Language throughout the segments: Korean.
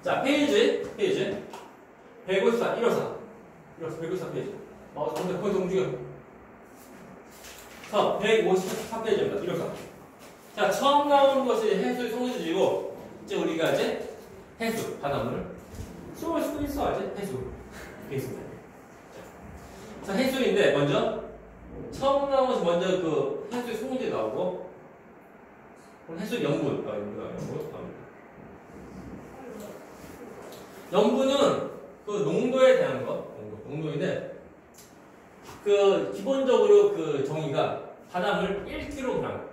자, 페이지 154, 154 페이지. 근데 거기서 움직여. 154페이지입니다. 154. 자, 처음 나온 것이 해수의 송수지고, 이제 우리가 이제 해수, 바닷물. 쏠 수도 있어, 이제 해수. 이게 있습니다. 자, 해수인데, 먼저, 처음 나온 것이 먼저 그 해수의 송수지 나오고, 해수 염분. 염분은 그 농도에 대한 거, 농도인데, 그 기본적으로 그 정의가 바닷물 1kg.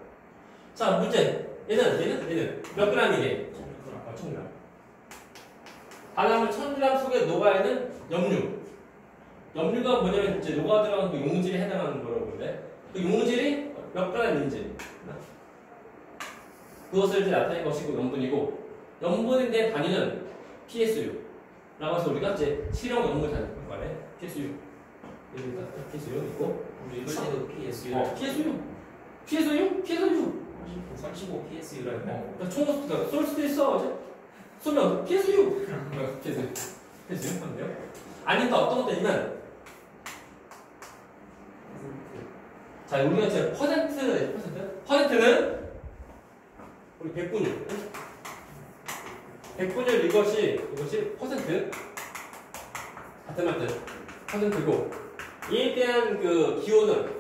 자, 문제. 얘는 몇 g이래? 1000g. 바닷물 1000g 속에 녹아있는 염류. 염류가 뭐냐면 이제 녹아 들어간 그 용질에 해당하는 거라고 보는데, 그 용질이 몇 g인지. 그것을 이제 나타낸 것이 그 염분이고, 염분인데 단위는 PSU. 라고 해서 우리가 이제 실용 염분 단위 말에 PSU. 여기다 PSU 있고, 우리 이걸 때도 PSU. PSU. 35 PSU라고. 총수가 쏠 수도 있어. 어제 쏘면 PSU. PSU 하면 돼요. 아니다 어떤 것들이면, 자 우리가 이제 퍼센트는 우리 백분율 이것이 퍼센트 같은 말들 퍼센트고, 이에 대한 그 기호는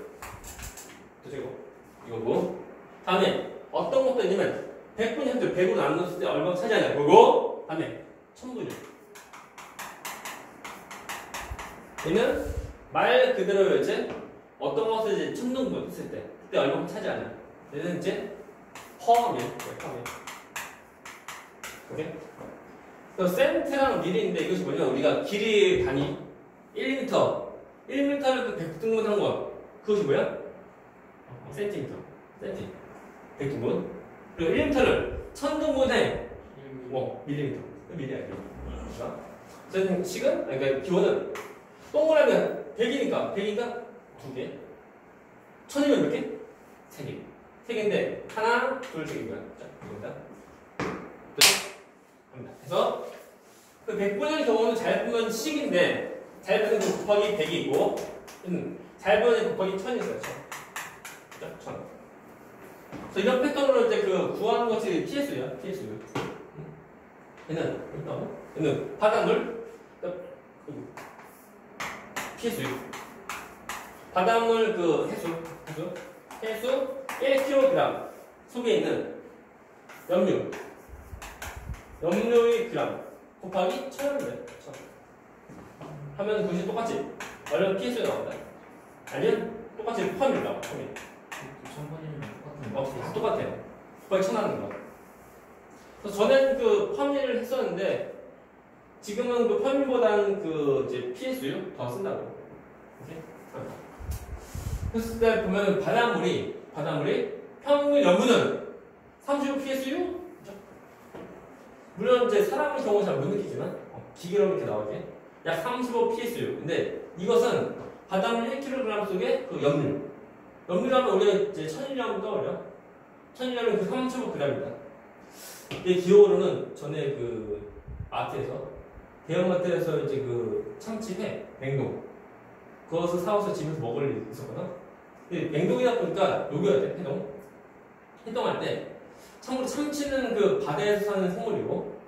이거고, 다음에 어떤 것도 있냐면 100분율 현재 100으로 나눴을 때 얼마 차지하냐 그거고, 다음에 1000분율 얘는 말 그대로 이제 어떤 것을 이제 천등분 했을 때 그때 얼마 차지하냐, 얘는 이제 퍼밀. 오케이? 그래서 센트랑 밀인데 이것이 뭐냐면 우리가 길이 단위 1m 1m를 100등분 건 그것이 뭐야? 센티미터. 100등분. 그리고 1m를 1000등분해 밀리미터. 밀리야 이거. 그래서 식은 그러니까 기호는 동그라미가 100이니까 2개. 1000이면 몇 개? 3개. 3개인데 하나, 둘, 셋입니다. 자, 이겁니다. 그래서 그 100분의 경우는 잘 보면 식인데, 잘 보면 그 곱하기 100이 있고, 잘 보면 곱하기 1000이 있어요. 1000. 그래서 이런 패턴으로 이제 그 구하는 것이 PSU야. 얘는 바닷물 PSU. 바닷물 그 해수 1kg 속에 있는 염료의 그램 곱하기 1000인데 하면 그것이 똑같지? 얼른 PS가 나온다. 아니면 똑같이 퍼밀 나와. 퍼밀. 1000번이면 똑같은 다 똑같아요. 곱하기 1000 하는 거. 그래서 전에는 그 퍼밀을 했었는데, 지금은 그 퍼밀보다는 그 이제 PSU 더 쓴다고. 오케이? 그랬을 때 보면 바닷물이 평균 염분은 35 PSU? 물론 이제 사람의 경우 잘 못 느끼지만 기계로 이렇게 나오지. 약 35 PSU. 근데 이것은 바닷물 1kg 속에 그 염류라면 우리가 이제 1000g부터 떠올려. 1000g은 그 35g입니다. 이 기호로는 전에 그 마트에서, 대형마트에서 이제 그 참치회 냉동 그것을 사와서 집에서 먹을 일이 있었거든. 근데 냉동이다 보니까 녹여야 돼. 해동할 때. 참고로 참치는 그 바다에서 사는 생물이고,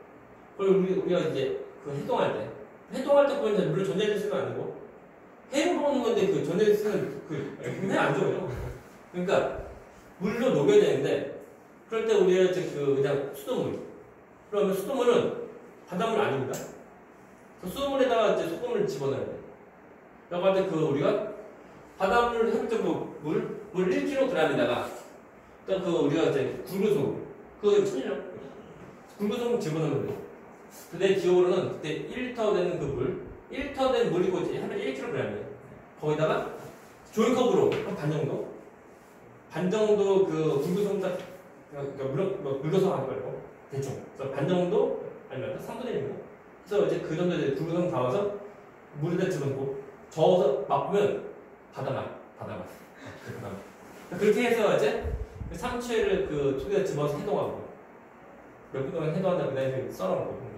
그리고 우리가 이제 그 해동할 때 보면 물론 전자레인지 쓰면 안 되고, 회로 먹는 건데 그 전자레인지 쓰면 회 안 좋아요. 그러니까 물로 녹여야 되는데, 그럴 때 우리가 이제 그냥 수돗물. 그러면 수돗물은 바닷물 아닙니다. 그 수돗물에다가 이제 소금을 집어넣어야 돼. 라고 할 때 우리가 바닷물 해볼 때 물 1kg에다가 또 우리가 이제 굵은소금, 그거 천이죠. 굵은소금 집어넣으면 돼. 근데 기호로는 그때 1리터 되는 그 물, 1리터 된 물이고 하면 1kg이에요. 거기다가 종이컵으로 한 반 정도 그 굵은소금 딱, 그러니까 물러서 하지 말고 대충. 그래서 반 정도 아니면 3분의 1입니다. 그래서 이제 그 정도 이제 굵은소금 담아서 물에다 집어넣고 저어서 맛보면 바다맛. 그렇게 해서 이제 참치를 그 속에다 집어서 해동하고 몇 분 동안 해동한 다음에 그다음에 썰어먹고.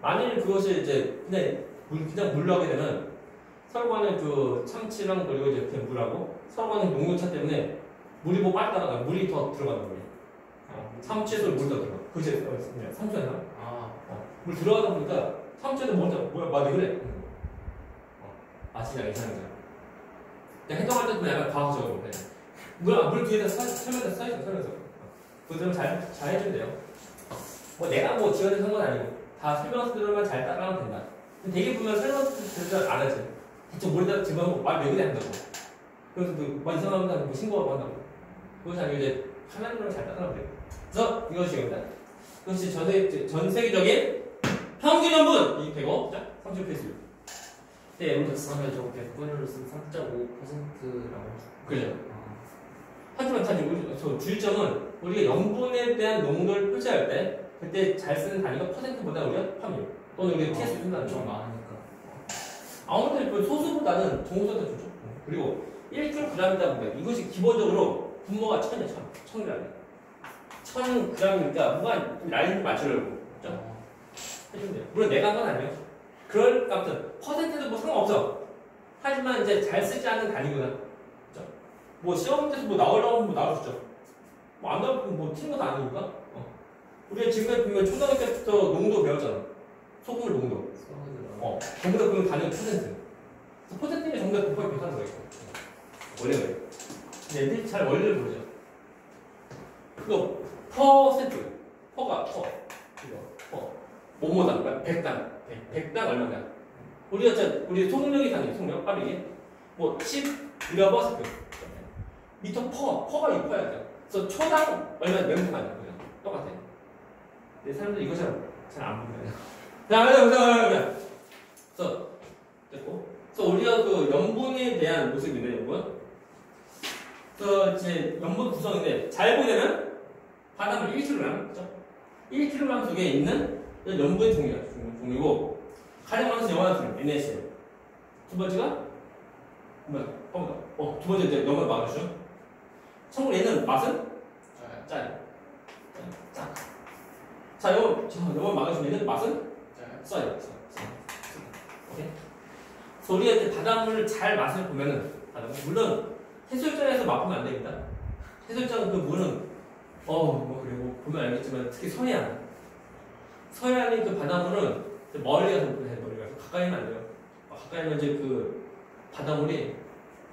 만일 그것이 이제 그냥 물로 하게 되면 서로 간에 그 참치랑 그리고 이제 그 물하고 서로 간에 농도차 때문에 물이 뭐 빨리 따라가 물이 더 들어가는 거예요. 참치에서 물이 더 들어가. 그치? 삼촌에서 물 들어가다 보니까 참치에서 뭐야 왜 그래? 진짜 이상하죠. 행동할 때 좀 약간 과학적으로 물 뒤에다 설명서 그거 좀 잘 해주면 돼요. 뭐 내가 뭐 지어낸 건 아니고 다 설명서들만 잘 따라가면 된다. 근데 되게 보면 설명서들을 안 하지. 대충 머리다 집어넣고 말 왜 그래 한다고. 그래서 뭐 이상하면 뭐 신고하고 한다고. 그것이 아니고 이제 하나님을 잘 따라가면 돼요. 그래서 이것입니다. 그것이 전 세계적인 평균 연분 이 되고 자 30페이스. 네, 예를 들면 저거 100분을 쓴 3.5%라고. 그죠. 하지만 저 주의점은 우리가 염분에 대한 농도를 표시할 때 그때 잘 쓰는 단위가 퍼센트보다 우리가 함유 또는 우리가 TS 쓴다는 좀 거. 많으니까. 아무래도 소수보다는 종소가 좋죠. 그리고 1kg이다 보니까 이것이 기본적으로 분모가 1000이야, 1000g. 1000g이니까 뭔가 라인을 맞추려고 해주면 돼요. 물론 내가 한 건 아니에요. 그럴 값은 퍼센트도 뭐 상관없어. 하지만 이제 잘 쓰지 않는 단위구나. 그죠? 뭐 시험 문제에서 뭐 나오려고 하면 뭐 나올 수 있죠. 뭐 안 나오면 뭐 튀는 것도 아니니까. 우리가 지금까지 보면 초등학교 때부터 농도 배웠잖아. 소금물 농도. 전부 다 그런 단위가 퍼센트. 퍼센트면 전부 다 곱하기 100 하는 거예요. 원래 그래. 근데 애들이 잘 원리를 모르죠. 그거 퍼센트. 퍼가 퍼. 이거 퍼. 뭐뭐당, 100당. 100당 얼마냐? 우리 속력이 단위, 속력 빠르게 뭐 10 미터버스트 퍼가 6퍼야 돼. 그래서 초당 얼마 명분 아니야? 그냥 똑같아. 근데 사람들 이거 잘 안 보는 거야. 그래서 됐고, 그래서 우리가 그 염분에 대한 모습인데 염분. 그래서 이제 염분 구성인데 잘 보려면 바닷물 1kg, 그렇죠? 1kg 속에 있는 염분의 종류고 가장 많은 염화나트륨 NaCl. 두 번째가 뭐야? 두 번째 이제 염분 마그네슘. 참고로 얘는 맛은 짜요. 짜. 자, 염분 마그네슘 얘는 맛은 써요. 오케이. 그래서 우리가 이제 바닷물을 잘 맛을 보면은 물론 해수욕장에서 맛보면 안 됩니다. 해수욕장 그 물은 뭐 그리고 보면 알겠지만 특히 서해안의 그 바닷물은 멀리 가서 가까이면 안 돼요. 가까이면 이제 그 바닷물이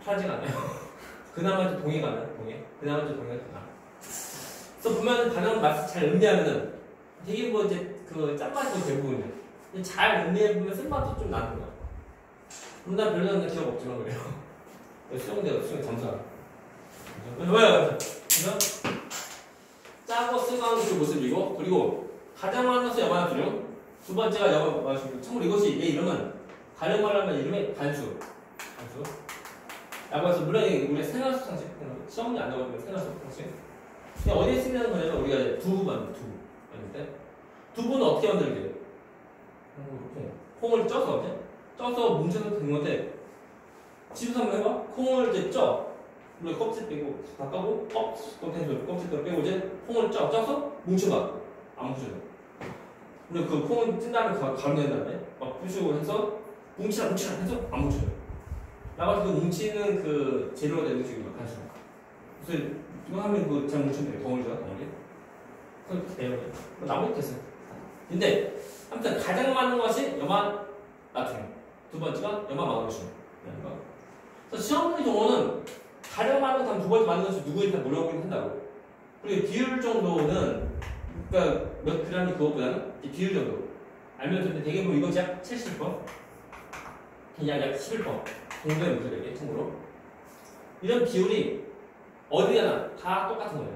파지가 않아요. 그나마 이제 동해가 나요. 그나마 이제 동해가 나. 그래서 보면 바닷물 맛을 잘 음미하면은 되게 뭐 이제 그 짠맛이 대부분이에요. 잘 음미해보면 쓴맛도 좀 나는 거야. 그럼 난 별로 기억 없지만 그래요. 수영 잠수하고. 왜? 그래서 짜고 쓰고하는 그 모습이고, 그리고 가장 많은 것은 염화나트륨, 두 번째가 염화나트륨. 참고로 이것이 얘 이름은 다른 말로 하면 이름이 단수. 라고 해서 물론 우리가 생활속 상식, 시험이 안 나오면 생활속 상식. 그냥 어디에 쓰는 거냐면 우리가 두부만 두부인데 두부는 어떻게 만들게 돼요? 콩을 쪄서 뭉쳐서 되는 건데 집에서 한번 해봐. 콩을 이제 쪄. 우리 껍질 빼고 다 까고 껍질도 빼고 이제 콩을 쪄서 뭉쳐봐. 안 뭉쳐져. 우리 그 콩을 찐 다음에 가루낸 다음에 막 부수고 해서 뭉치라 해서 안 뭉쳐져. 나가서 그 뭉치는 그 재료가 되는 식으로 간수. 그래서 이거 하면 그 잘 뭉치면 돼요. 덩어리가. 그렇게 돼요. 나머지 됐어요. 근데 아무튼 가장 많은 것이 염화나트륨. 두 번째가 염화마그네슘. 그래서 시험 경우는 가장 많은 단 두 번째 많은 것이 누구인지 물어보긴 한다고. 그리고 비율 정도는 그러니까 몇 그램이 그것보다는 비율 정도 알면 좋은데 되게 뭐 이것이 약 70%, 그냥 약 11% 정도의 물질에게 참고로 이런 비율이 어디나 다 똑같은 거예요.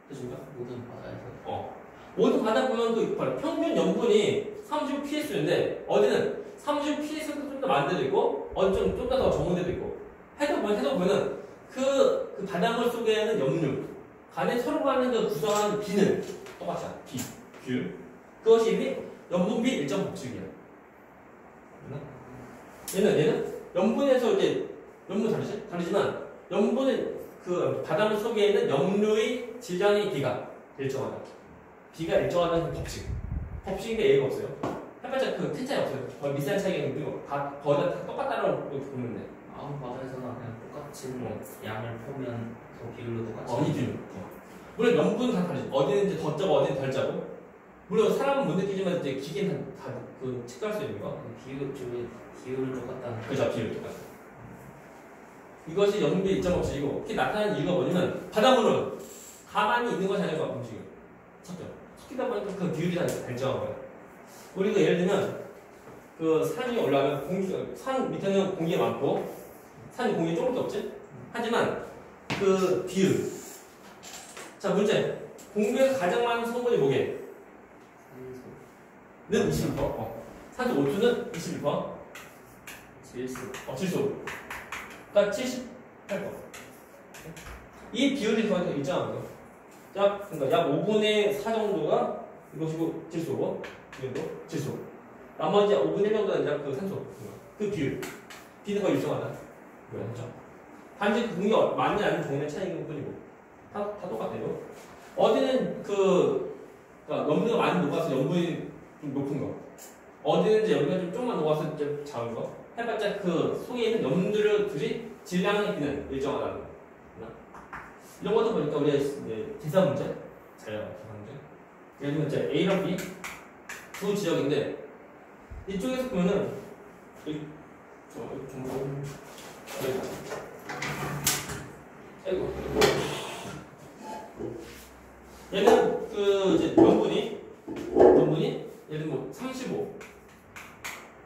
그렇습니까? 모든 바다에서. 모든 바다 보면 그 평균 염분이 35ps인데 어디는 35ps도 좀 더 많은 데도 있고 어디 좀 더 적은 데도 있고 해서 보면은 그 바닷물 속에는 염류 간에 서로 간에 그 구성하는 비는 똑같잖아. 비율. 그것이 염분비 일정 법칙이야. 얘는 염분에서 이제 염분 다르지만 염분은 그 바닷물 속에 있는 염류의 질량의 비가 일정하다. 비가 일정하다는 법칙. 법칙인데 예가 없어요. 해봤자 그 큰 차이 없어요. 거의 미세한 차이가 있고 다 거의 다 똑같다라고 보면 돼. 아무 바다에서나 그냥 똑같은 양을 포면 그 비율로 똑같이. 이 비율. 물론 염분은 다 다르지. 어디는 이제 더 짜고 어디는 덜 짜고. 물론 사람은 못 느끼지만 이제 기계는 다그 체크할 수 있는 거. 비율 중에 비율을 똑같다는. 그죠, 비율 똑같아. 이것이 염분의 일정 없이고 이렇게 나타나는 이유가 뭐냐면 바닷물은 가만히 있는 것이 아니고 움직여. 섞이다 보니까 그 비율이 다 발전한 거야. 우리가 예를 들면 그 산이 올라가면 산 밑에는 공기가 많고 산이 공기 조금도 없지? 하지만 그 비율. 자, 문제. 공기에서 가장 많은 성분이 뭐게? 는 22%. 산소 O2는 22%. 질소. 그러니까 78%. 이 비율이 거의 다 일정한 거예요. 그러니까 약 5분의 4 정도가 이것이고 질소고, 이것도 질소. 나머지 5분의 1 정도는 이제 그 산소. 그 비율. 비는 거의 일정하다. 그렇죠? 단지 그 공기가 많이 아닌 종류의 차이인 뿐이고. 다 똑같아요. 어디는 그러니까 염분이 많이 녹아서 염분이 좀 높은 거. 어디는 이제 염분이 좀 조금만 녹아서 좀 작은 거. 해봤자 그 속에 있는 염분들이 질량이 그냥 일정하다는 거. 이런 것도 보니까 우리가 이제 계산 문제, 계산 문제. 예를 들면 이제 A랑 B 두 지역인데 이쪽에서 보면은 아이고. 얘는 그 이제 염분이 예를 들면 뭐 35.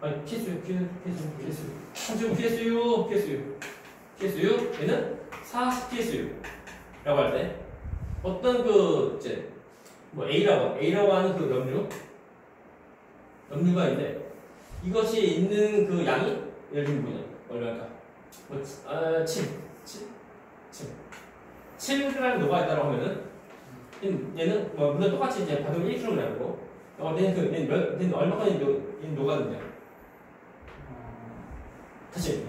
아니 PSU 35 PSU 얘는 40 PSU라고 할 때 어떤 그 이제 뭐 A라고 하는 그 염류가 있는데 이것이 있는 그 양이 예를 들면 뭐냐 얼마일까? 뭐 7g 녹아 있다고 하면은 얘는 뭐 물론 똑같이 이제 받으면 1kg이고 얘는 얼마까지 녹았느냐? 다시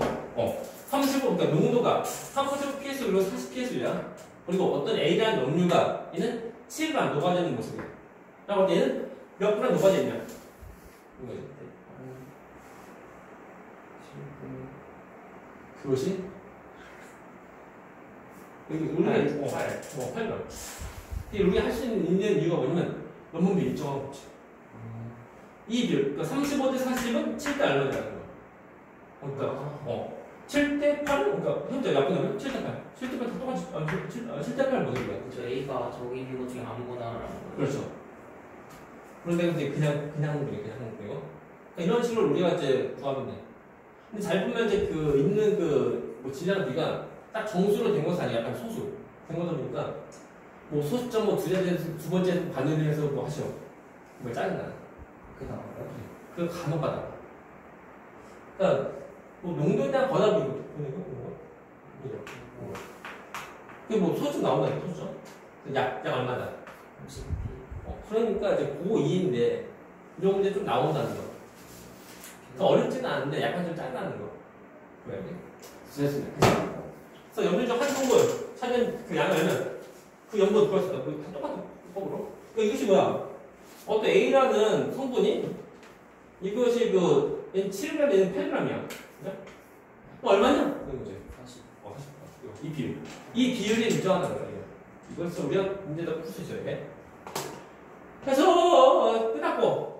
35 그러니까 농도가 35 PSU로 40 PSU야. 그리고 어떤 A라는 염류가 얘는 7g 녹아지는 모습이야. 그럼 얘는 몇 g 녹아져 있냐? 그것이 여기 우리가 8g. 우리가 할 수 있는 이유가 뭐냐면 염분비 일정한 거지. 이 비율, 그러니까 35대 40은 7대 얼마냐는 거야. 그러니까 7대 8은 그러니까 현재 약분하면 7대 8. 7대 8 다 똑같이 7대 8 모습이야. 그렇죠. A가 저기 있는 것 중에 아무거나라는 거예요. 그렇죠. 그런데 이제 그냥 항목이고. 그러니까 이런 식으로 우리가 이제 구하면 돼. 근데 잘 보면 이제 그 있는 그 질량 비가 딱 정수로 된 것은 아니야. 약간 소수 된 거다 보니까 뭐 소수점 뭐 두 번째 반응을 해서 뭐 하셔. 뭐 짜증나. 그게 나와요? 그 간혹 가다. 그러니까 뭐 농도에 대한 거다 보니까 그게 뭐 소수 나온다는 소수죠. 약 얼마다. 30p. 그러니까 이제 고2인데 이런 문제 좀 나온다는 거. 어렵지는 않은데 약간 좀 짜증나는 거. 왜? 됐습니다. 그래서 염류적 한 성분 찾은 그 양을 알면 그 염분 들어있다. 다 똑같은 법으로. 그러니까 이것이 뭐야? 어떤 A라는 성분이 이것이 그 7g 얘는 8g이야. 그죠? 얼마냐? 그런 거지. 40. 40. 이 비율. 이 비율이 일정하다는 거예요. 이것을 우리가 문제다 풀 수 있어요. 이렇게. 그래서 끝났고.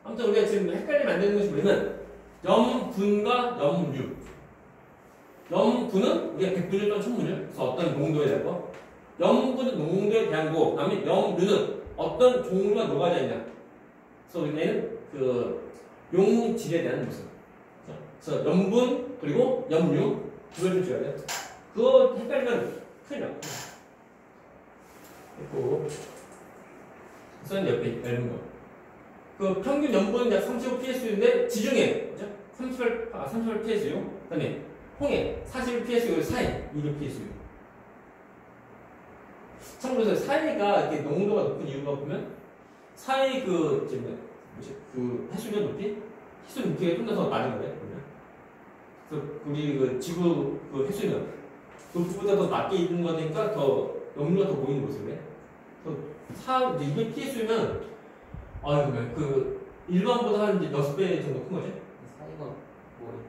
아무튼 우리가 지금 헷갈리면 안 되는 것이 뭐냐면 염분과 염류. 염분은 우리가 100분율 또는 1000분율. 그래서 어떤 농도에 대한 거. 염분은 농도에 대한 거. 그 다음에 염류는 어떤 종류가 녹아져 있냐. 그래서 우리는 그 용질에 대한 모습. 그래서 염분 그리고 염류 그걸 좀 줘야 돼. 그거 헷갈리면 큰일 나. 있고. 그래서 옆에 얇은 거. 그 평균 염분은 약 35 PSU인데 지중해, 그죠? 38 PSU. 그다음에 홍해 41 PSU 사이 200 PSU. 참고로 사이가 이렇게 농도가 높은 이유가 보면 사이 그 해수면 높이, 해수 높이가 좀 더 낮은 거예요. 그래서 우리 그 지구 그 해수면 높이보다 더 낮게 있는 거니까 더 염류가 더 보이는 모습이에요. 이제 200 PSU면 그 일반보다 한 이제 몇 배 정도 큰 거지? 사이가 뭐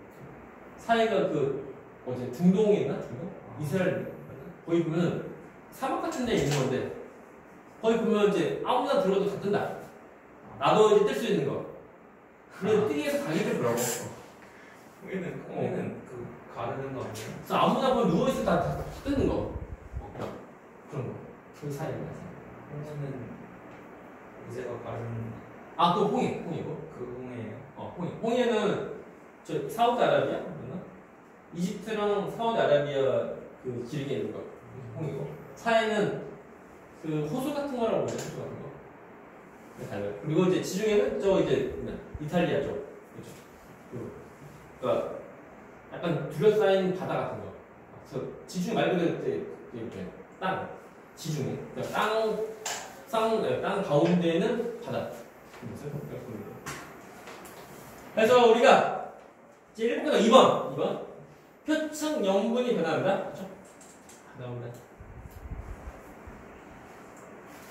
사이가 그 어제 중동에 있나? 중동? 이스라엘 거기 보면 사막 같은 데 있는 건데 거기 보면 이제 아무나 들어도 다 뜬다. 나도 이제 뜰 수 있는 거. 근데 뜨기 위해서 가격이 더라고. 홍해는 그 가르는 거 아니에요? 그래서 아무나 보면 누워있을 때 다 뜨는 거. 그런 거. 그 사이에. 홍해는 이제가 가르는 아, 그 홍해고. 그 홍해예요. 홍해. 홍해는 저 사우디아라비아? 맞나? 이집트랑 사우디아라비아 그 길게 있는 거. 홍해고. 사해는 그 호수 같은 거라고 그래요. 호수 같은 거. 네, 달라요. 그리고 이제 지중해는 저 이제 이탈리아 쪽. 그렇죠. 그러니까 약간 둘러싸인 바다 같은 거. 그래서 지중해 말 그대로 이렇게 땅. 지중해. 그러니까 땅 가운데는 바다. 그래서 우리가 이제 1번과 2번 표층 염분이 변화한다. 그렇죠? 나옵니다.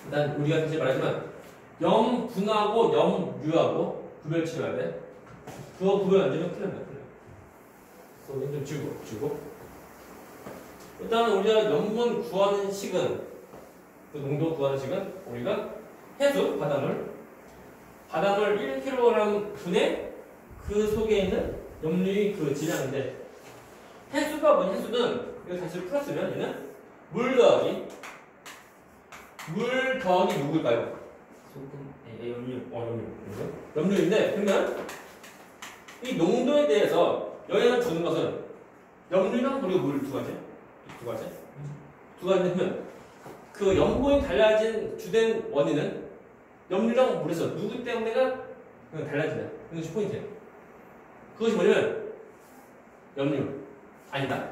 일단 우리가 이제 말하지만 염분하고 염류하고 구별 지어야 돼. 그거 구별 안 되면 틀린다. 그래서 좀 지우고. 일단 우리가 염분 구하는 식은 그 농도 구하는 식은 우리가 해수 바닷물 1kg 분의 그 속에 있는 염류의 그 질량인데 해수가 뭐냐? 해수는 이거 다시 풀었으면 얘는 물 더하기 누구일까요? 소금 염류인데 그러면 이 농도에 대해서 영향을 주는 것은 염류랑 그리고 물 두 가지인데 그러면 그 염분이 달라진 주된 원인은 염류랑 물에서 누구 때문에가 달라지냐. 이것이 포인트예요. 그것이 뭐냐면 염류 아니다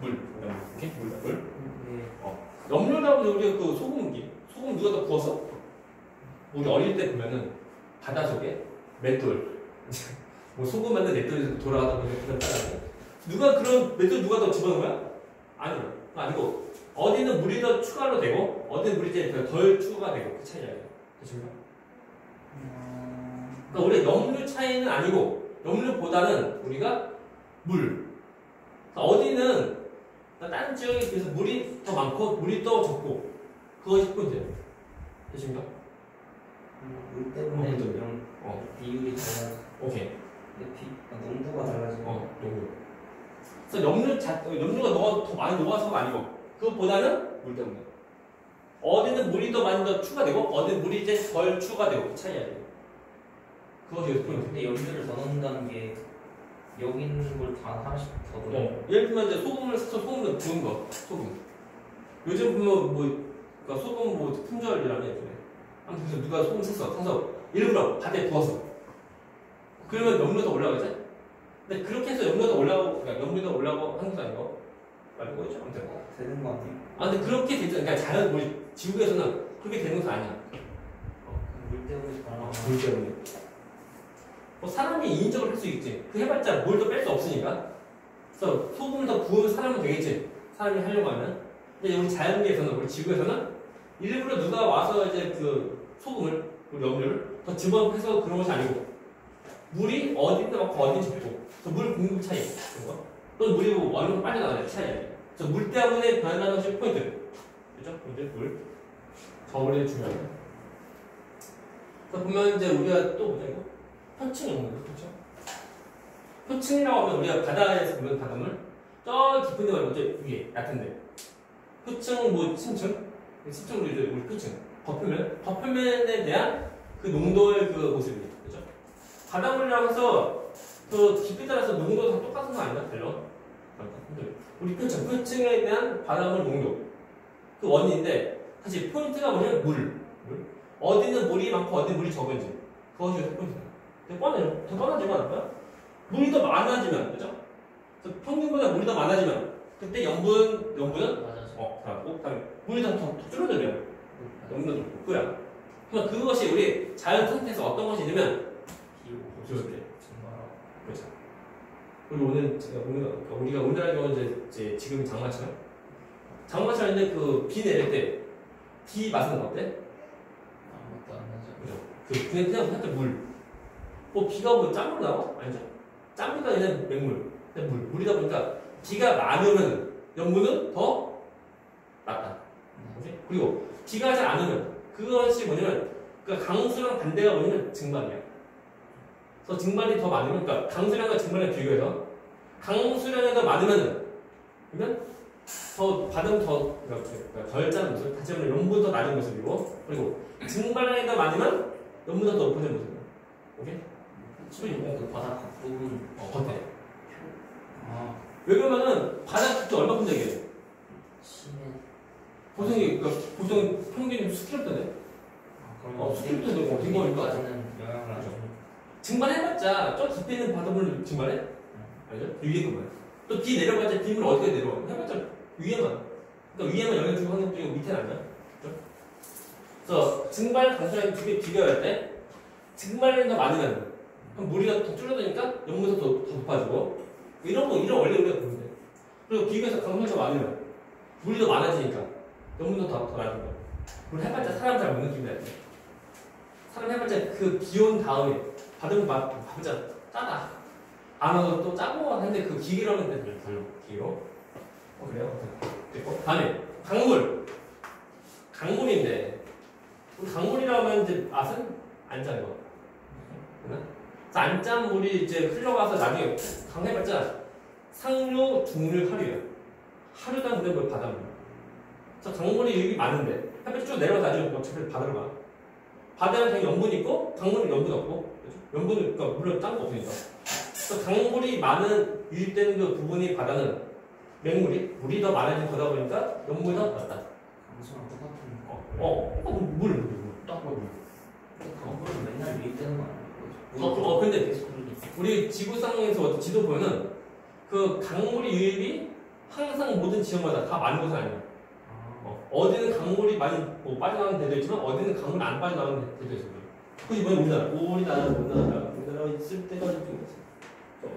물 이렇게 물 염료라고 우리가 그 소금 누가 더 구워서 우리 어릴 때 보면은 바다 속에 맷돌 뭐 소금 만든 맷돌에서 돌아가다 보면 그런 따라하고 누가 그런 맷돌 누가 더 집어넣은 거야? 아니고 어디는 물이 더 추가로 되고 어디는 물이 이제 덜 추가가 되고 그 차이야. 되십니까? 그러니까 우리가 염류 차이는 아니고 염류보다는 우리가 물 그러니까 어디는 다른 지역에 비해서 물이 더 많고 물이 더 적고 그것이 포인트예요. 되십니까? 물 때문에 이런 비율이 달라져. 오케이. 농도가 달라지고. 농도. 그래서 염류가 더 많이 녹아서가 아니고 그것보다는 물 때문에. 어디는 물이 더 많이 더 추가되고 어디는 물이 이제 덜 추가되고 그 차이야. 그것이 포인트. 근데 염류를 더 넣는다는 게 여기 있는 걸 다 하나씩 더 넣어. 예를 들면 이제 소금을 사서 소금을 부은 거. 소금. 요즘 보면 그러니까 소금 품절이라며 요즘에. 아무튼 그래서 누가 소금 사서 일부러 바다에 부었어. 그러면 염료도 올라가지? 근데 그렇게 해서 염료도 올라가고, 그러니까 염료도 올라가고 하는 거 아니고 말고 있죠. 아무튼. 되는 거 아니에요? 근데 그렇게 되죠. 그러니까 자연 우리 지구에서는 그렇게 되는 것은 아니야. 물 때문에 변화. 물 때문에. 사람이 인정을 할 수 있지. 그 해봤자 물도 뺄 수 없으니까. 그래서 소금을 더 부으면 사람은 되겠지. 사람이 하려고 하면. 근데 우리 자연계에서는, 우리 지구에서는 일부러 누가 와서 이제 그 소금을, 우리 염료를 더 집어해서 그런 것이 아니고 물이 어딘데 많고 어딘지 적고 그래서 물 공급 차이 그런 거. 또는 물이 얼마나 빨리 나가는 차이. 그래서 물 때문에 변하는 것이 포인트. 그죠? 포인트 물. 저울이 중요하다. 그래서 보면 이제 우리가 또 뭐냐 이거? 표층 연구죠. 그렇죠? 표층이라고 하면 우리가 바다에서 보는 바닷물 저 깊은 데 말고 저 위에 얕은데 표층 심층 우리 표층 겉표면에 대한 그 농도의 그 모습이 그죠? 바닷물이라고 해서 그 깊이 따라서 농도가 다 똑같은 거 아닌가? 달라? 우리 표층에 대한 바닷물 농도 그 원인인데 사실 포인트가 뭐냐면 물 어디는 물이 많고 어디는 물이 적은지 그것이 포인트다. 더 뻔하지만 않을까요? 물이 더 많아지면 그죠? 평균보다 물이 더 많아지면 그때 염분은 맞아서 물이 더 줄어들면 염분도 줄고 그래. 그럼 그것이 우리 자연 상태에서 어떤 것이 있냐면 그렇죠. 그리고 우리가 오늘 경우는 이제 지금 장마철인데 그 비 내릴 때 비 맛은 어때? 아무것도 안 나죠. 그죠? 그냥 살짝 물 비가 뭐 짠물로 나와? 아니죠. 짠물이 아니라 맹물. 물이다 보니까 비가 많으면 염분은 더 낮다. 뭐지? 그리고 비가 잘 안 오면 그것이 뭐냐면 그러니까 강수랑 반대가 뭐냐면 증발이야. 그래서 증발이 더 많으면 그러니까 강수량과 증발량 비교해서 강수량이 더 많으면 그러면 더 바다는 그러니까 덜 짜는 모습, 다시 말해 염분 더 낮은 모습이고 그리고 증발량이 더 많으면 염분 더 높은 모습이야. 오케이? 그 바다 부분 겉에. 아 왜 그러면은 바다 깊이 얼마큼 되게? 심해. 보통 평균 수킬로던데. 그럼 수킬로도 되고 뒷머리까지는 영향을 안 줘. 증발해봤자 저 깊이 있는 바닷물 증발해? 알죠? 위에 그만. 또 비 내려봤자 빗물 어디에 내려와? 해봤자 위에만. 그러니까 위에만 영향 주고 하는 거고 밑에는 아니야. 그렇죠? 그래서 증발 강수량이 두 개 비교할 때 증발량이 더 많으면 그럼 물이 더 줄어드니까 염분도 더 높아지고 이런 원리 우리가 보는데 그리고 비교해서 강수량이 더 많으면 물이 더 많아지니까 염분도 더 낮은 거야. 물 해봤자 사람 잘 못 느낀다. 사람 해봤자 그 비 온 다음에 받은 맛 해봤자 짜다. 안 와서 또 짜고 하는데 그 기계로 하면 돼. 별로 기계로. 그래요? 됐고. 다음에 강물인데 우리 강물이라면 이제 맛은 안 짠 거. 안 짠 물이 이제 흘러가서 나중에 강해봤자 상류, 중류, 하류야. 하류가 근데 뭐 바닷물. 그래서 강물이 여기 많은데 햇빛 쭉 내려가서 나중에 어차피 바다로 가. 바다는 당연히 염분이 있고 강물은 염분 없고 그렇죠? 염분은 그러니까 물론 짠 거 없으니까. 그래서 강물이 많은 유입되는 그 부분이 바다는 물이 더 많아진 거다 보니까 염분이 더 낮다. 강수랑 똑같은 물. 딱 물. 강물은 맨날 유입되는 거 아니야? 근데 우리 지구상에서 지도 보면은 그 강물이 유입이 항상 모든 지역마다 다 많은 것은 아니야. 어디는 강물이 많이 빠져나가는 데도 있지만 어디는 강물이 안 빠져나가는 데도 있어요. 그게 뭐냐 우리나라 있을 때가 좀 있어.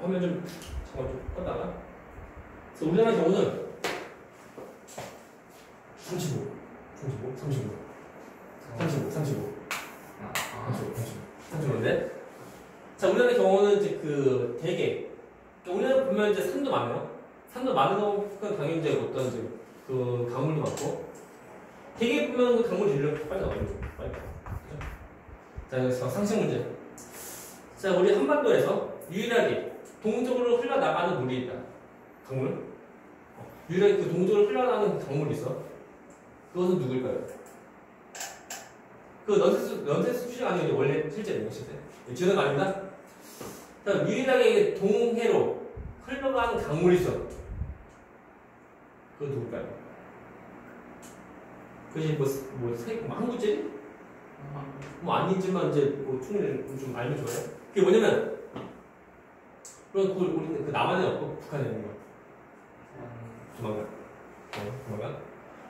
화면 좀 잠깐 좀 껐다가. 그래서 우리나라 경우는 35. 자, 우리나라 경우는 이제 그 대게. 우리나라 보면 이제 산도 많아요. 산도 많은 건 당연히 이제 어떤 이제 그 강물도 많고. 대게 보면 그 강물 질량 빨리 나와요. 자, 여기서 상식 문제. 자, 우리 한반도에서 유일하게 동쪽으로 흘러나가는 물이 있다. 강물. 유일하게 그 동쪽으로 흘러나가는 강물이 있어. 그것은 누구일까요? 그 넌센스 추정 아니에요. 원래 실제는 실제. 지어낸 거 아닙니다. 자, 유일하게 동해로 흘러가는 강물이 있어. 그건 누굴까요? 그것이 한 구째? 아니지만 이제 충분히 좀 알면 좋아요. 그게 뭐냐면, 우리는 그 남한에 없고 북한에 있는 거야. 조만간.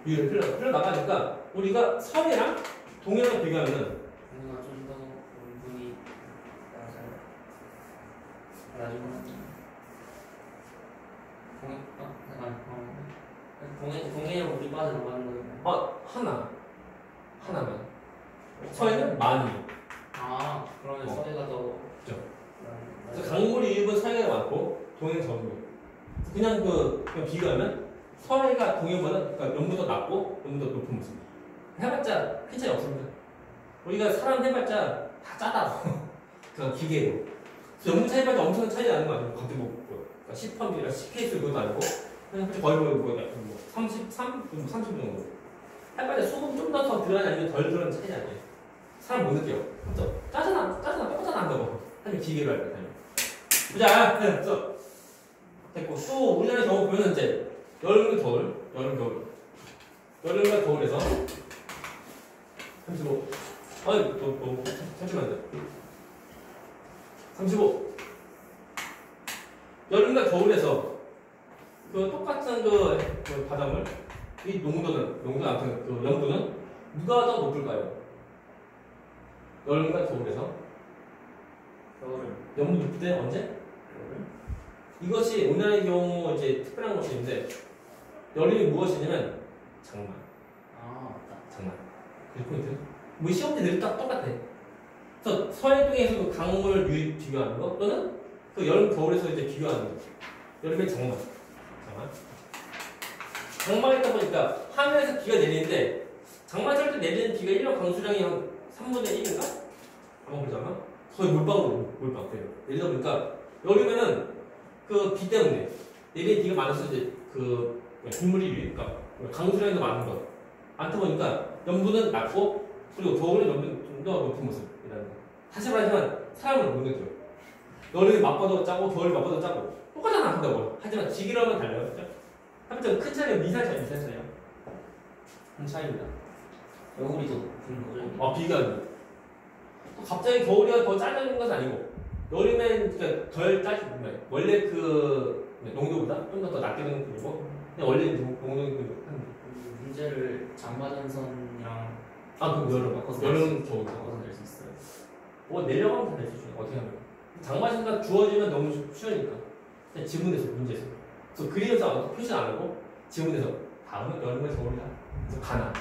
위로 흘러나가니까 우리가 서해랑 동해랑 비교하면은 동해가 좀 더 물이 동해로 물이 빠져나가는 거예요. 하나만. 서해는 많이. 그러면 서해가 더 그죠. 그래서 강물이 유입은 서해가 많고 동해는 적은 거예요. 그냥 비교하면 서해가 동해보다 그러니까 염분이 더 낮고 염분이 더 높은 모습. 해봤자 큰 차이 없습니다. 우리가 사람 해봤자 다 짜다. 그 기계로. 염분 차이 해봤자 엄청난 차이 나는 거 아니에요? 갑자기 10펌이나 10케이스 그것도 아니고 그냥 거의 33, 30 정도. 해봤자 소금 좀 더 들어가냐 아니면 덜 들어가는 차이 아니에요. 사람 못 느껴요. 그죠? 짜증나 똑같잖아 한다고. 하면 기계로 할 때. 보자. 그래서 됐고 또 우리나라 경우 보면 이제 여름, 겨울. 여름과 겨울에서 35. 잠시만 돼. 35. 여름과 겨울에서 그 똑같은 그 바닷물, 이 농도 아무튼 그 염분은 누가 더 높을까요? 여름과 겨울에서. 염분 높을 때 언제? 이것이 우리나라의 경우 이제 특별한 것이 있는데 여름이 무엇이냐면 장마. 맞다. 장마. 그 포인트. 뭐 시험 때 늘 똑같아. 그래서 서해등에서 그 강물 유입 비교하는 거 또는 그 여름 겨울에서 이제 비교하는 거. 여름에 장마. 장마이다 보니까 하늘에서 비가 내리는데 장마철 때 내리는 비가 1년 강수량이 한 3분의 1인가? 한번 보자면 거의 물방울 돼요. 내리다 보니까 여름에는 그 비 때문에 내리는 비가 많아서 이제 그 빗물이 유입, 그러니까 강수량이 더 많은 거. 많다 보니까 염분은 낮고 그리고 겨울에는 염분이 좀 더 높은 모습이라는 거. 사실 말하지만 사람을 못 느껴요. 여름에 맛봐도 짜고 겨울에 맛봐도 짜고 똑같잖아 한다고. 하지만 지기랑은 달라요. 그렇죠? 한점 큰 차이가 미세 차이야. 큰 차이입니다. 겨울이 더 높은 거죠? 비가 또 갑자기 겨울이 더 짜져진 것은 아니고 여름엔 그러니까 덜 짜지 원래 그 농도보다 좀 더 낮게 되는 편이고 그냥 원래 농도는 문제를 장마전선이랑 그럼 여름 겨울 바꿔서 낼 수 있어요. 뭐 내려가면 다 낼 수 있죠. 어떻게 하면 장마전선 주어지면 너무 쉬우니까 그냥 지문에서 문제에서 그래서 그리면서 표시 안 하고 지문에서 다음은 여름에 겨울이다. 그래서 가나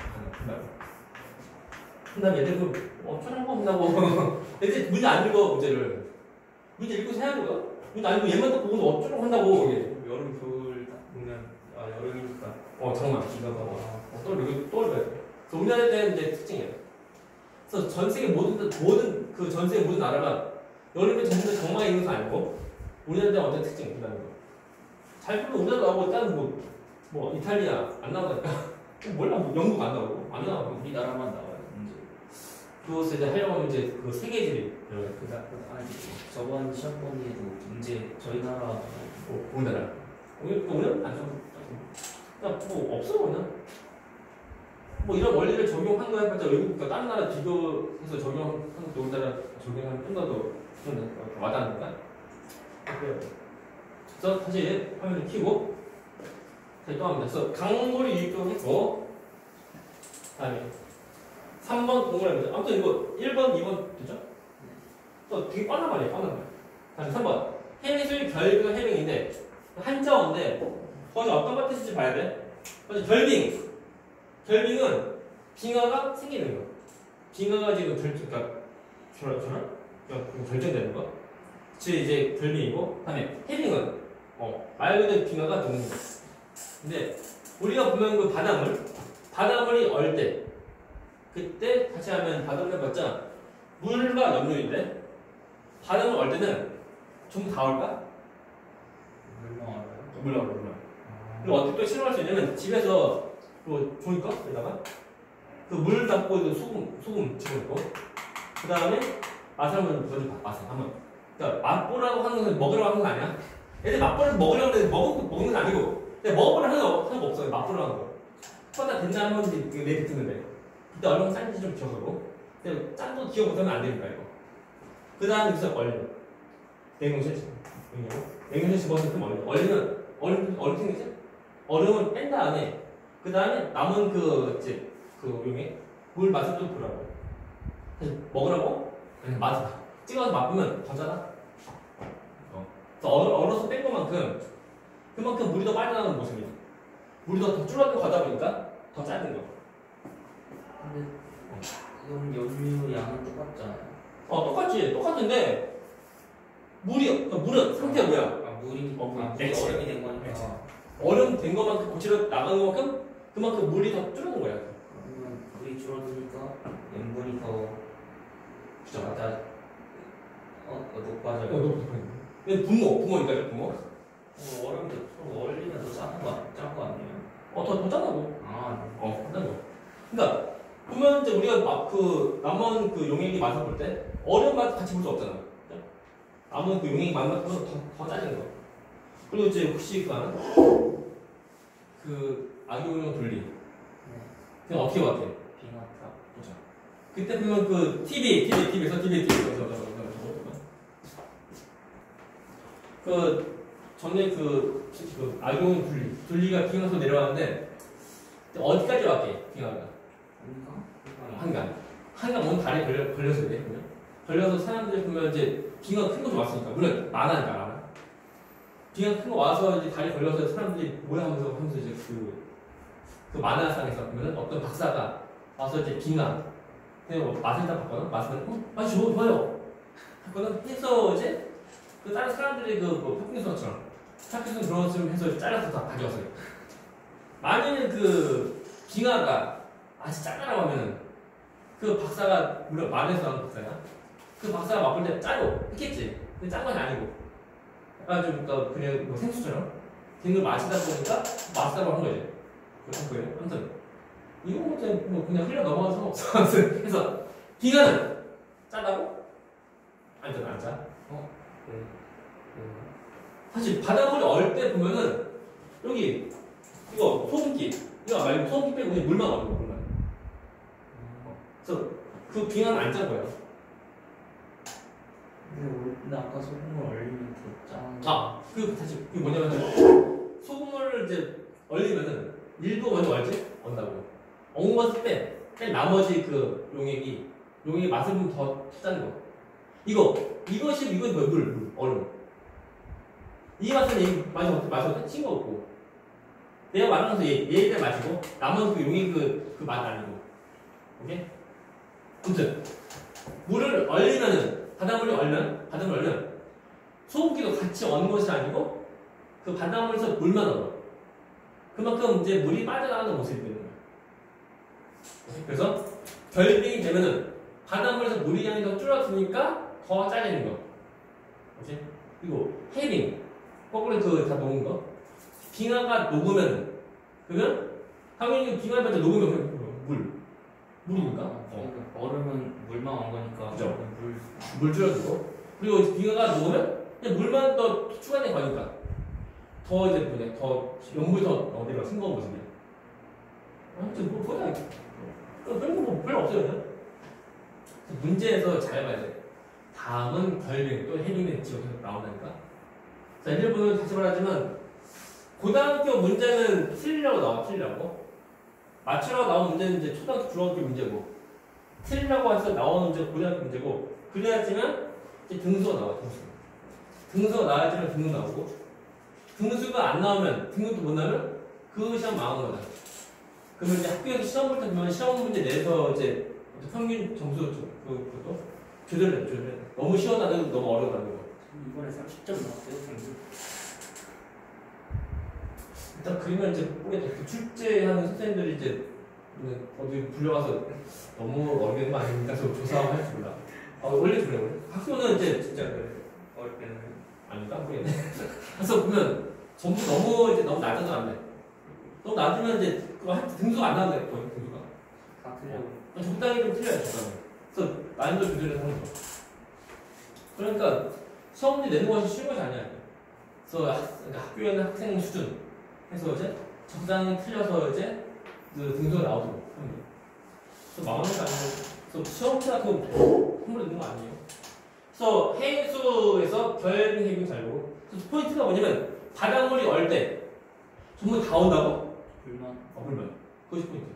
그다음에 얘들 어쩌라고 한다고 얘들 문제 안 읽어 문제를 문제 읽고서 해야 돼요. 문제 안 읽고 얘만 딱 보고서 어쩌라고 한다고 이게 여름 겨울 딱 보면 여름이니까 장마 비가 또 읽어야 돼. 그래서 우리나라에 대한 이제 특징이에요. 그래서 전 세계 모든 그 전 세계 모든 나라가 여름에 전부 다 장마가 있는 것은 아니고 우리나라에 대한 어떤 특징이라는 거. 잘 보면 우리나라 나오고 일단 뭐 이탈리아 안 나오니까 몰라 영국 안 나오고 안 나오고 우리나라만 나와요. 문제. 그것을 이제 하려고 하면 이제 그 세계지리 저번 시험 범위에도 문제 저희 나라 우리나라 오늘 안 좀. 그냥 뭐 없어 그냥 뭐 이런 원리를 적용한 거에 봤자 외국과 다른 나라 비교해서 적용한 것도 우리나라 적용하면 좀 더 와닿으니까 그래서 다시 화면을 켜고 다시 또 합니다. 그래서 강물이 유입도 했고 다음에 3번 동그라미 아무튼 이거 1번 2번 되죠? 또 되게 뻔한 말이에요. 다음에 3번 해미술 결빙 해빙인데 한자어인데 거기서 어떤 것 뜻인지 봐야 돼. 그래서 결빙은 빙하가 생기는 거. 빙하가 지금 결정되는 거. 그치 이제 결빙이고, 그다음에 해빙은 말 그대로 빙하가 도는 거. 근데 우리가 보면 그 바닷물이 얼 때, 그때 다시 하면 바닷물 해봤자 물과 염료인데 바닷물 얼 때는 전부 다 얼까? 물론. 그리고 어떻게 또 실험할 수 있냐면 집에서 그 종이컵에다가 그 물 담고 소금 집어넣고 그 다음에 맛을 한번 먼저 맛을 한번 그러니까 맛보라고 하는 건 먹으라고 하는 거 아니야? 애들 맛보라고 먹으려고 하는데 먹는 건 아니고 근데 먹어보라 하는 거 없어요. 맛보라고 하는 거 그러다 된다 하면 내뱉는데 그때 얼마나 짠지 좀 기억하고 근데 짠도 기억 못하면 안 되니까 이거 그 다음에 여기서 얼려 냉동실 집어서 좀 얼리면 얼음 생기지? 얼음을 뺀 다음에 그 다음에 남은 그 용에 물 맛을 좀 보라고 그래서 먹으라고 맛을 찍어서 맛보면 더 짜다. 그래서 얼어서 뺀 것만큼 그만큼 물이 더 빨리 나는 모습이야. 물이 더 줄어들고 가다 보니까 더 짧은 거. 근데 이건 염류 양은 똑같잖아요. 똑같은데 물은 상태가 뭐야? 물이 액체. 얼음이 된 거니까. 얼음 된 것만큼 고치러 나가는 것만큼 그만큼 물이 더 줄어든 거야. 그러면 물이 줄어드니까 염분이 더 그죠? 높아져요. 붕어니까요, 붕어. 얼음이 더 얼리면 더 짠거 아니에요? 더 짜다고. 짜다고. 그러니까 보면 이제 우리가 남은 그 용액이 맛을 볼 때 얼음 맛 같이 볼 수 없잖아. 그죠? 남은 그 용액이 맛만 보면 더 짜는 거. 그리고 이제 혹시 그 악용용 분리. 그냥 어떻게 같아? 빙하탑. 그죠? 그때 보면 그 TV에서 그 전에 그 악용 분리가 빙하에서 내려왔는데 어디까지 왔게 빙하가? 한강 온 다리에 걸려서 그래 보면 걸려서 사람들이 보면 이제 빙하 큰 거 좀 왔으니까 물론 많아니까 빙하 큰 거 와서 이제 다리 걸려서 사람들이 뭐야 하면서 이제 그 만화상에서 보면 어떤 박사가 와서 이제 빙하 그냥 뭐 맛을 딱 봤거든. 맛을 맛이 좋아요. 했거든. 해서 이제 그 다른 사람들이 그뭐 파킨슨처럼 들어왔으면 해서 잘라서 다 가져왔어요. 만약에 그 빙하가 아주 작다라고 하면은 그 박사가 물론 말에서 나온 박사야. 그 박사가 맛볼 때 짜고 했겠지. 근데 짠 건 아니고 약간 좀 그러니까 그냥 뭐 생수처럼 된 걸 마시다 보니까 맛있다고 한 거지. 그런 거예요. 아무튼 이거 뭐 그냥 흘려 넘어가서 상관없어. 아무튼 그래서 빙하는 짜다고? 아무튼 안 짜. 네. 사실 바닷물이 얼 때 보면은 여기 이거 소금기 이거 말고 소금기 빼고 그냥 물만 얼고 물만. 그래서 그 빙하는 안 짠 거예요. 근데 아까 소금을 얼리면 더 짠. 그 다시 그게 뭐냐면 소금을 이제 얼리면은 일부 먼저 얼지 얼다고. 엉었을 때 나머지 그 용액이 맛을 좀 더 짜는 거. 이것이 뭐야? 물 얼음. 이 맛은 이 맛이 어때? 싱거웠고. 내가 말하는 것은 얘를 마시고 나머지 그 용액 그 맛 아니고. 오케이? 아무튼 물을 얼리면은 바닷물이 얼면 소금기도 같이 얻는 것이 아니고 그 바닷물에서 물만 얻어. 그만큼 이제 물이 빠져나가는 모습이 되는 거야. 그래서 결빙이 되면은 바닷물에서 물이 양이 더 줄어드니까 더 짜지는 거. 오케이? 그리고 해빙 거꾸로 그 다 녹은 거. 빙하가 녹으면 그러면 당연히 빙하가 녹으면 물이니까. 그러니까 얼음은 물만 온 거니까. 그죠. 물 줄어들고 그리고 빙하가 녹으면 그냥 물만 더 추가된 거니까 더 이제 더 용물이 더 어디가 싱거운 모습이야. 아무튼 뭐 그냥 그런 거 별로 없어요 그냥. 문제에서 잘 봐야 돼. 다음은 결빙 또 해빙의 지역에서 나온다니까. 자 예를 보면 다시 말하지만 고등학교 문제는 틀리라고 맞추라고 나온 문제는 이제 초등학교 중학교 문제고 틀리라고 해서 나오는 문제 고등학교 문제고 그래야지만 이제 등수가 나와. 등수가 나와야지만 등급 나오고 등수가 안 나오면 등급도 못 나오면 그 시험 망한 거다. 그러면 이제 학교에서 시험 볼 때 보면 시험 문제 내서 이제 평균 점수 그것도 조절해. 너무 쉬워나도 너무 어려워가지고. 이번에 30점 나왔어요, 평균. 일단 그러면 이제 그 출제하는 선생님들이 이제 어디 불려가서 너무 어렵게 되는 거 아닙니까? 그래서 조사하고 할지 몰라. 원래 그래 원래. 학교는 이제 진짜 어렵게 되는 아닌가 모르겠네. 그래서 보면 점수 너무 낮아서 안 돼. 너무 낮으면 이제 그거 등수가 안 나오네. 거의 등수가. 다 틀려고. 적당히 좀 틀려요. 적당히. 그래서 난이도 조절해서 하는 거. 그러니까 시험 문제 내는 것이 쉬운 것이 아니야. 그래서 그러니까 학교에 있는 학생 수준 해서 이제 적당히 틀려서 이제 그 등수가 나오도록 하는 거예요. 그래서 망하는 게 아니고 그래서 시험 문제 같은 거 선물 있는 거 아니에요. 그래서 해수에서 결빙 해빙 잘 보고 그래서 포인트가 뭐냐면 바닷물이 얼 때 전부 다 온다고? 물만. 그것이 포인트.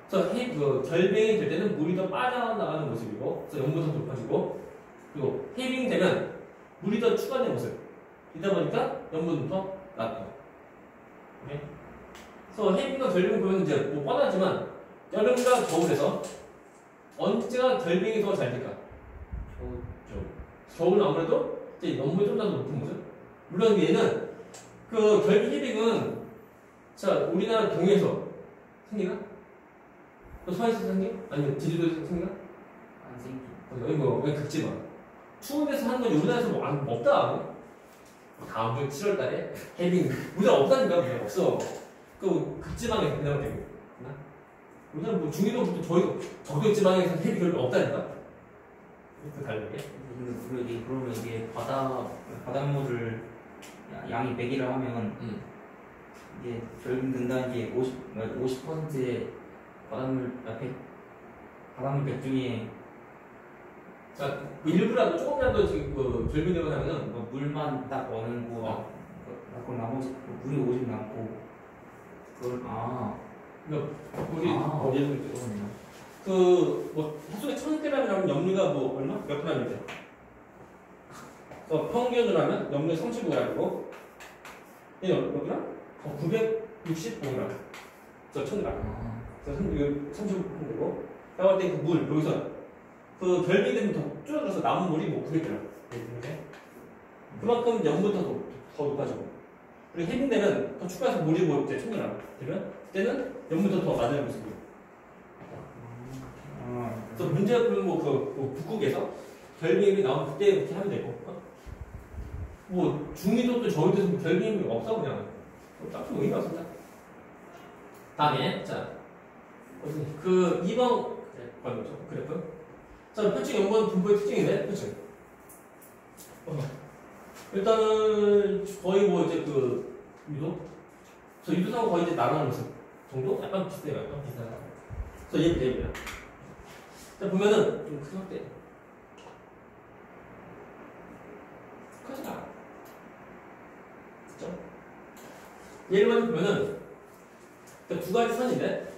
그래서 결빙이 될 때는 물이 더 빠져나가는 모습이고 그래서 염분도 높아지고 그리고 해빙이 되면 물이 더 추가된 모습. 이다 보니까 염분도 더 낮고. 오케이? 그래서 해빙과 결빙 보면 이제 뭐 뻔하지만 여름과 겨울에서 언제가 결빙이 더 잘 될까? 겨울은 아무래도 이제 염분이 좀 더 높은 모습. 물론 얘는 그 결빙 해빙은 자 우리나라 동해에서 생기나? 또 서해에서 생기? 아니면 제주도에서 생기나? 안 생기. 여기 뭐 여기 극지방. 추운 데서 하는 건 우리나라에서 뭐 없다. 다음 주 7월 달에 해빙 우리나라 없다니까 그냥 없어. 그 극지방에서 그냥 되고. 우리나라 뭐 중위도부터 저희도 저격지방에서 해빙 별로 없다니까. 그 다르게. 그러면 이게 바닷물을 양이 100이라 하면 이게 결국 된다는 게 50%의 바닷물 100 중에 자 일부라도 조금이라도 지금 그 결빙되고 나면은 뭐 물만 딱 어는 거 그럼 나머지 물이 50 남고 그걸 그러니까 우리 예를 들어 그러네요. 뭐 해수에 1000g이라면 염류가 뭐 얼마? 몇 g이죠? 그래서 평균으로 하면 염류 35g이고 얘 몇 g? 965g. 그래서 1000g. 그래서 35g이고 그럴 때 그 물, 여기서 그 결빙이 되면 더 줄어들어서 남은 물이 뭐 그랬더라. 이렇게. 그만큼 염분도 더 높아지고. 그리고 해빙되면 더 추가해서 물이 뭐 이제 충분하고. 되면 그때는 염분도 더 많은 모습이고. 그래서 문제가 그러면 뭐 북극에서 결빙이 나오면 그때 그렇게 하면 되고. 뭐 중위도 저위도에서 결빙이 없어 그냥. 딱 의미가 없습니다. 다음에 자 그 2번 그래프. 자 표층 연구원 분포의 특징인데 표층. 일단은 거의 뭐 이제 그 유도. 저 유도상 거의 이제 나가는 모습 정도 약간 비슷해요. 약간 비슷하다. 그래서 얘 대입니다. 자 보면은 좀 크게 할게. 크지가. 그죠? 얘를 보면은 두 가지 선인데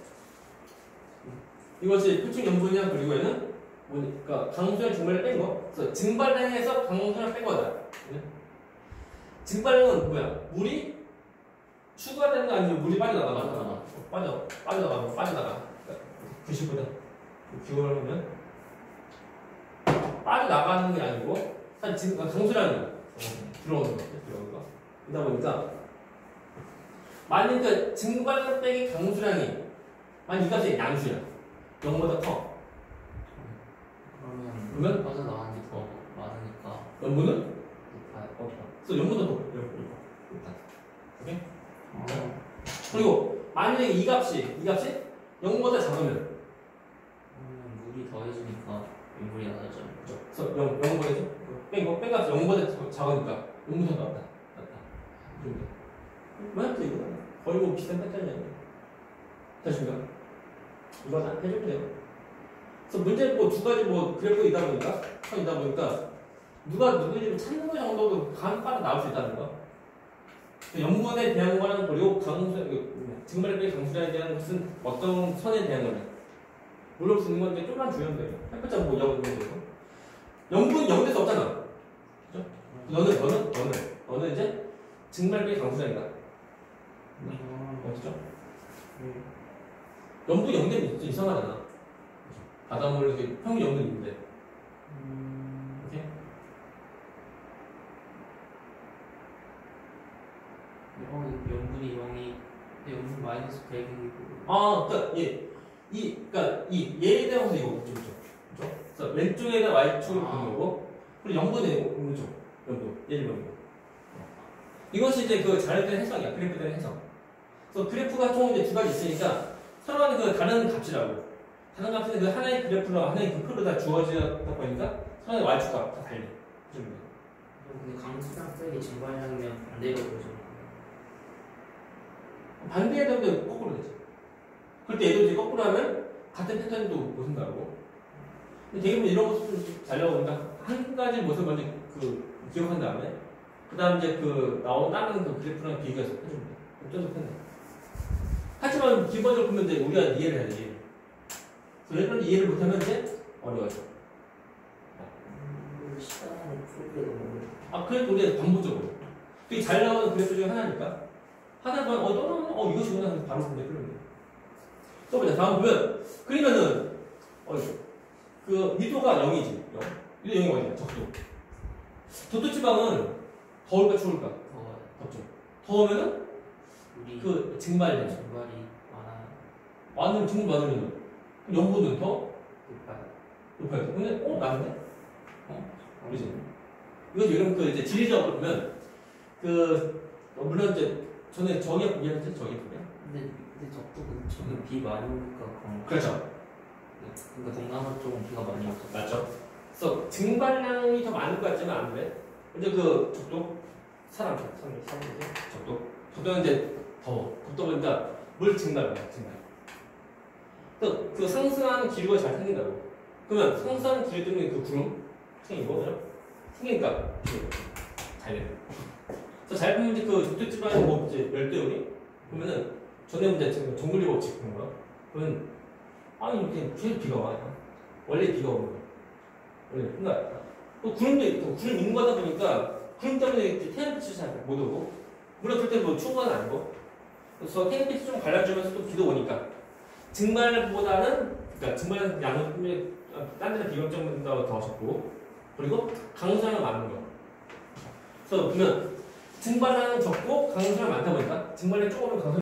이것이 표층 염분이랑 그리고 얘는 뭐니까 강수량 증발을 뺀 거. 그래서 증발량에서 강수량 뺀 거다. 증발량은 뭐야? 물이 추가되는 거 아니면 물이 빠져나가? 빠져나가. 90보다 기호를 하면 빠져나가는 게 아니고 사실 강수량이 들어오는 거. 그러다 보니까 만약 그 증발량 빼기 강수량이 만약 이 값이 양수야. 0보다 커. 그러면 빠져나가는 게 더 많으니까 염분은 높아요. 그래서 염분도 높다. 오케이? 그리고 만약에 이 값이 0보다 작으면 그러면 물이 더해지니까 염분이 낮아져요. 그래서 0보다 뺀 값이 0보다 작으니까 염분도 낮다. 뭐야 또 이거 거의 뭐 비슷한 패턴이야. 되십니까? 이거 다 해주면 돼요. 그래서 문제 뭐 두 가지 뭐 그래프이다 보니까 누가 누구인지 찾는 거 정도도 간단히 나올 수 있다는 거. 염분에 대한 거는 그리고 증발의 강수량에 대한 것은 어떤 선에 대한 거냐. 물을 쓰는 건데 좀만 주면 돼요. 해봤자 뭐 염분 0대서 없잖아. 그죠? 너는 이제 증발의 강수량이다. 어디죠? 염분 0대는 이상하잖아. 바닷물에 평균 염분이 있는데. 오케이? 염분이 0이 염분 마이너스 100이고 그러니까 얘에 대해서 이거 그렇죠? 그래서 왼쪽에다 y축을 보는 거고 그리고 염분에 오른쪽 염분 얘를 보는 거. 이것이 이제 그 자연된 해석이야. 그래프에 대한 해석. 그래서 그래프가 총 이제 두 가지 있으니까 서로 하는 그 다른 값이라고. 다른 값은 그 하나의 그래프로 하나의 그 표로 다 주어지다 보니까 서로의 y축 값 다 달려. 근데 강수량 빼기 증발량이면 반대로 보죠. 반대해야 되는데 거꾸로 되지. 그럴 때 얘도 이제 거꾸로 하면 같은 패턴도 못 쓴다고. 근데 대부분 이런 모습을 잘 나오니까 한 가지 모습 먼저 기억한 다음에 그 다음 이제 나온 다른 그 그래프랑 비교해서 해주면 돼. 좀 더 편해. 하지만 기본적으로 보면 이제 우리가 이해를 해야 돼. 그래서 이해를 못하면 이제 어려워져. 시간을 풀기도 모르겠어. 그래도 우리가 반복적으로. 되게 잘 나오는 그래프 중에 하나니까. 하다 보면, 이것이구나. 해서 바로 보내, 그러면 돼. 또 보자. 다음 보면, 그러면은, 미도가 0이지. 0. 미도 0이 어디야? 적도. 적도 지방은 더울까, 추울까? 더워요. 덥죠. 더우면은, 우리 증발량. 증발이 많아요. 증발 많으면, 염분은 더 높아요. 높아요. 근데, 나는데? 그지? 이거 지금 이제 지리적으로 보면, 물론 이제, 전에 저기에 보기에는 저기에. 근데 적도 근처는 비 많이 오니까 그런 거. 그렇죠. 그러니까 동남아 쪽은 비가 많이 오죠. 맞죠? 그래서 증발량이 더 많을 것 같지는 않은데, 이제 적도, 사람 적도. 적도는 이제 더워. 덥다 보니까 물 증발. 또 상승하는 기류가 잘 생긴다고. 그러면 상승하는 기류 때문에 구름 생기고, 그죠? 생기니까 잘 돼요. 그래서 잘 보면 이제 적도 지방의 이제 열대우리 보면은 전에 문제 지금 정글리 법칙 그런 거야. 그러면 이렇게 계속 비가 와. 원래 비가 오는 거야. 그러니까 또 구름도 있고 구름 있는 거다 보니까 구름 때문에 태양빛이 잘 못 오고 물론 그때 뭐 추운 건 아니고 그래서 태양빛이 좀 갈라주면서 또 비도 오니까 증발보다는 그러니까 증발량 양은 딴 데는 비결점보다 더 적고 그리고 강수량은 많은 거. 그래서 보면 증발량은 적고 강수량이 많다 보니까 증발량이 조금은 강수